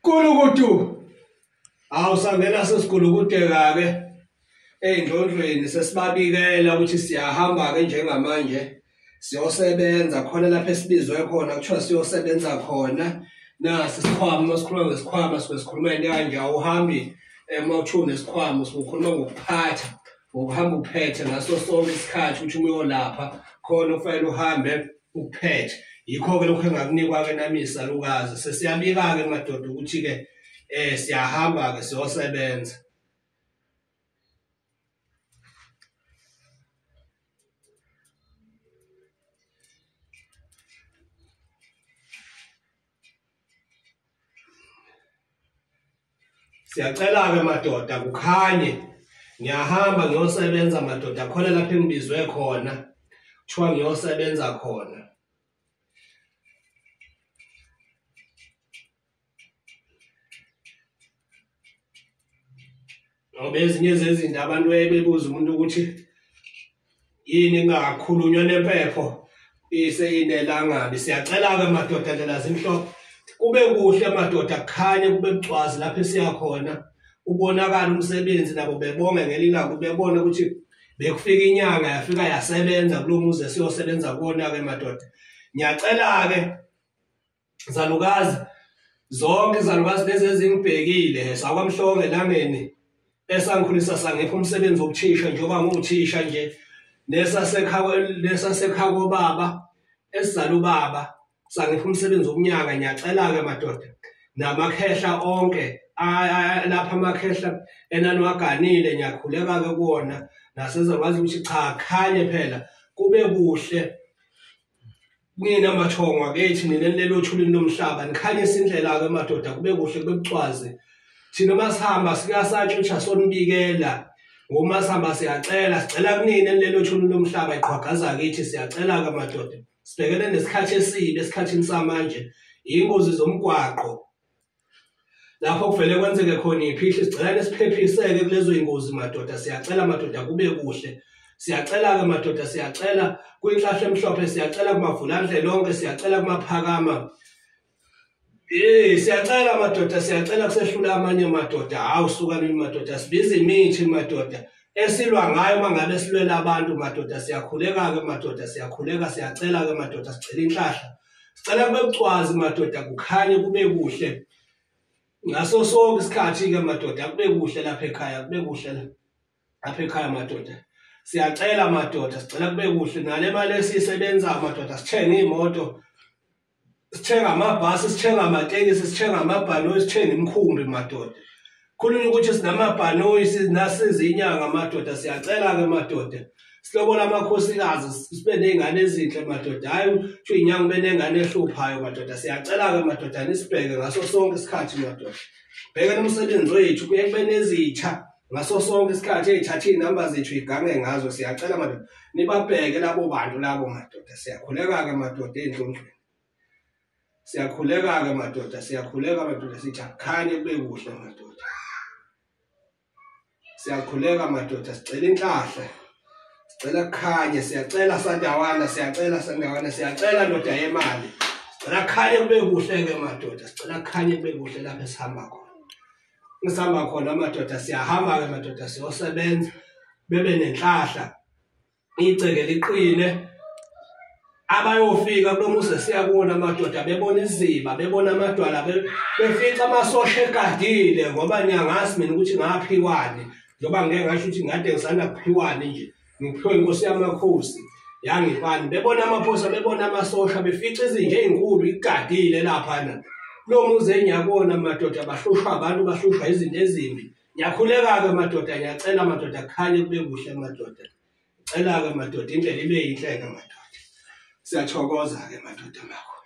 Mkhulu awusangena sesigulukudeka ke eindlondlweni sesibabikela ukuthi siyahamba ke njengamanje siyosebenza khona lapha esibizwe khona kuthiwa siyosebenza khona nasi isikhwama masikhuluma ngesikhwama sikhuluma into kanje awuhambi mawuthuna isikhwama sikhuluma ngokuphatha ukuhamba uphethe ngaso sonke isikhathi ukuthi uma uyolapha khona ufanele uhambe uphethe yikho ke lokho engakunikwa ke namisa lukazi sesiyabika ke madoda ukuthi ke siyahamba ke siyosebenza. Siyacela ke madoda kukhanye ngiyahamba ngiyosebenza madoda khona lapha engibizwe khona kuthiwa ngiyosebenza khona. Ngoba ezinye zezinto abantu bebuza umuntu ukuthi yini engakhulunywa nempepho iseyindlela ngabi. Siyacela ke madoda ndlela zimhlophe kube kuhle madoda kukhanye kube bucwazi lapha esiya khona ubonakala umsebenzi nabo bebonge ngelilanga bebone ukuthi bekufika inyanga yafika yasebenza kulo muze siyosebenza kuona ke madoda. Ngiyacela ke zalukazi zonke izalukazi lezi ezingibhekile sakwamhlonge elangeni esangikhulisa sangipha umsebenzi wokuthisha njengoba nguthisha nje nesasekhako baba esizala ubaba sangipha umsebenzi wokunyaka. Ngiyacela ke madoda namakhehla onke lapha amakhehla enani waganile ngiyakhuleka ke kuona nasezakwazi ukuthi cha khanye phela kube kuhle nina mathongwa kethi nina lelo thulini lomhlaba nikhanyisa indlela ke madoda kube kuhle kube bucwazi thina masihamba sikasatsho ukuthi asonibikela ngoma sihamba sicela kunina lelo thulini lomhlaba iqhwagaza kithi. Siyacela ke madoda sibhekene nesikhathi esibi esikhathini samanje ingozi zomgwaqo lapho kuvele kwenzeke khona iphihla sicela siphephiseke kulezo ingozi madoda. Siyacela madoda kube kuhle. Siyacela ke madoda siyacela kwinhlahla emhlophe siyacela kumavulandle lonke siyacela kumaphakama siyacela madoda siyacela kusehlula amanye madoda awusukanini madoda sibiza imithi madoda esilwa ngayo mangabe silwela abantu madoda. Siyakhuleka ke madoda siyakhuleka siyacela ke madoda sicela inhlahla sicela kube bucwazi madoda kukhanye kube kuhle ngaso sonke isikhathi ke madoda kube kuhle lapha ekhaya kube kuhle lapha ekhaya madoda. Siyacela madoda sicela kube kuhle nale mali esisebenza madoda sithenge imoto sithenga amabhasi sithenga amatekisi sithenga amabhanoyi sithenga imkhumbi madoda. Khulunywa ukuthi sinamabhanoyi sinasiza inyanga madoda. Siyacela ke madoda silobola amakhosikazi sibe nezingane ezinhle madoda hayi ukuthi inyanga ube nengane ehluphayo madoda. Siyacela ke madoda nisibheke ngaso sonke isikhathi madoda bheke nomsebenzi wethu kuye kube nezitha ngaso sonke isikhathi ezithatha inamba zethu igange ngazo. Siyacela madoda nibabheke labo bantu labo madoda. Siyakhuleka ke madoda endlondlweni siyakhuleka ke madoda siyakhuleka madoda sithi akukhanye kube kuhle madoda. Siyakhuleka madoda sicela inhlahla sicela kukhanye siyacela sandawana siyacela sandawana siyacela ndoda yemali sicela kukhanye kube kuhle ke madoda sicela kukhanye kube kuhle lapha esihamba khona. Ngisihamba khona madoda siyahamba ke madoda siyosebenza bebe nenhlahla iceke liqine abayofika kulomuze siyabona madoda bebona iziba bebona amadwala befica amasosha egadile ngoba niyangasi mina ukuthi ngaphiwane njoba ngeke ngasho ukuthi ngade ngisana kuphiwane nje ngiphiwe inkosi yamakhosi yangifani bebona amaphosa bebona amasosha befica izinje ezinkulu igadile lapha lo muze ngiyabona madoda bahlushwa abantu bahlushwa izinto ezimbi. Ngiyakhuleka ke madoda ngiyacela madoda kukhanye kube kuhle madoda. Ngicela ke madoda indlela ibe yinhle ke madoda. Siyathokoza ke madoda makho.